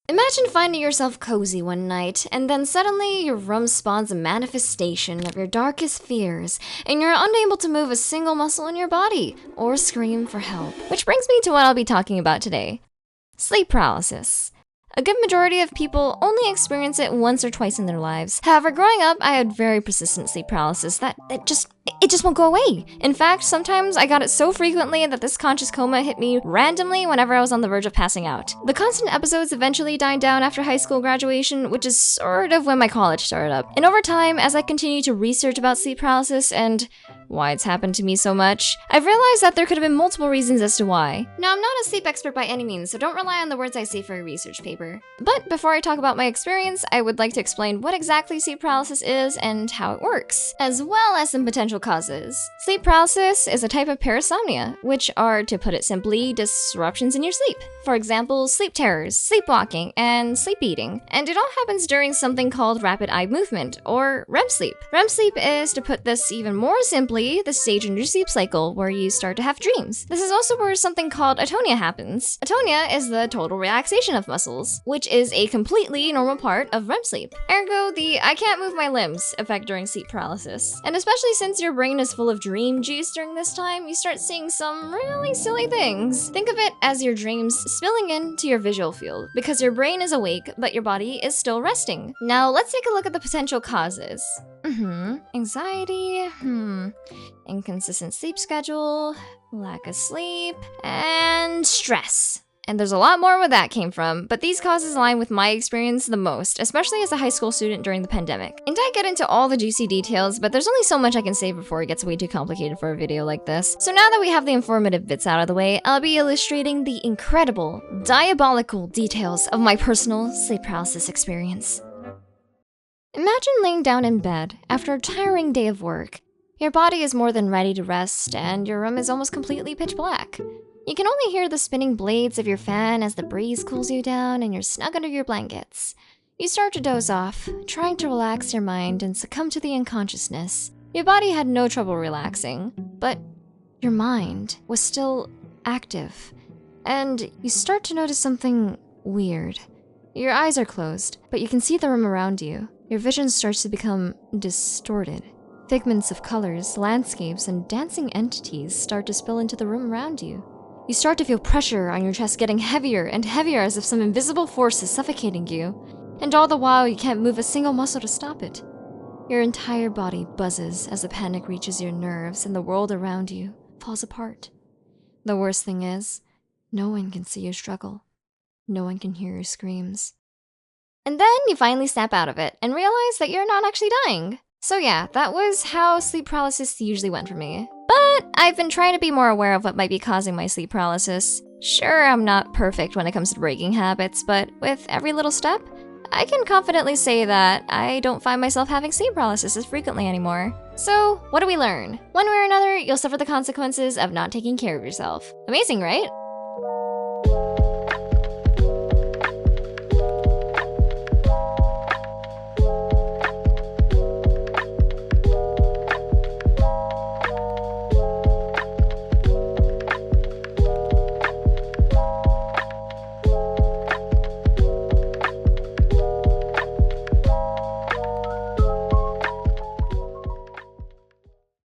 Imagine finding yourself cozy one night, and then suddenly your room spawns a manifestation of your darkest fears, and you're unable to move a single muscle in your body, or scream for help. Which brings me to what I'll be talking about today. Sleep paralysis. A good majority of people only experience it once or twice in their lives. However, growing up, I had very persistent sleep paralysis that it just won't go away. In fact, sometimes I got it so frequently that this conscious coma hit me randomly whenever I was on the verge of passing out. The constant episodes eventually died down after high school graduation, which is sort of when my college started up. And over time, as I continued to research about sleep paralysis and why it's happened to me so much, I've realized that there could have been multiple reasons as to why. Now, I'm not a sleep expert by any means, so don't rely on the words I say for a research paper. But before I talk about my experience, I would like to explain what exactly sleep paralysis is and how it works, as well as some potential causes. Sleep paralysis is a type of parasomnia, which are, to put it simply, disruptions in your sleep. For example, sleep terrors, sleepwalking, and sleep eating. And it all happens during something called rapid eye movement, or REM sleep. REM sleep is, to put this even more simply, the stage in your sleep cycle where you start to have dreams. This is also where something called atonia happens. Atonia is the total relaxation of muscles, which is a completely normal part of REM sleep. Ergo, the I can't move my limbs effect during sleep paralysis. And especially since your brain is full of dream juice during this time, you start seeing some really silly things. Think of it as your dreams spilling into your visual field, because your brain is awake, but your body is still resting. Now, let's take a look at the potential causes. Anxiety, inconsistent sleep schedule, lack of sleep, and stress. And there's a lot more where that came from, but these causes align with my experience the most, especially as a high school student during the pandemic. And I get into all the juicy details, but there's only so much I can say before it gets way too complicated for a video like this. So now that we have the informative bits out of the way, I'll be illustrating the incredible, diabolical details of my personal sleep paralysis experience. Imagine laying down in bed after a tiring day of work. Your body is more than ready to rest, and your room is almost completely pitch black. You can only hear the spinning blades of your fan as the breeze cools you down and you're snug under your blankets. You start to doze off, trying to relax your mind and succumb to the unconsciousness. Your body had no trouble relaxing, but your mind was still active. And you start to notice something weird. Your eyes are closed, but you can see the room around you. Your vision starts to become distorted. Figments of colors, landscapes, and dancing entities start to spill into the room around you. You start to feel pressure on your chest getting heavier and heavier as if some invisible force is suffocating you. And all the while, you can't move a single muscle to stop it. Your entire body buzzes as the panic reaches your nerves and the world around you falls apart. The worst thing is, no one can see you struggle. No one can hear your screams. And then you finally snap out of it and realize that you're not actually dying. So yeah, that was how sleep paralysis usually went for me. But I've been trying to be more aware of what might be causing my sleep paralysis. Sure, I'm not perfect when it comes to breaking habits, but with every little step, I can confidently say that I don't find myself having sleep paralysis as frequently anymore. So, what do we learn? One way or another, you'll suffer the consequences of not taking care of yourself. Amazing, right?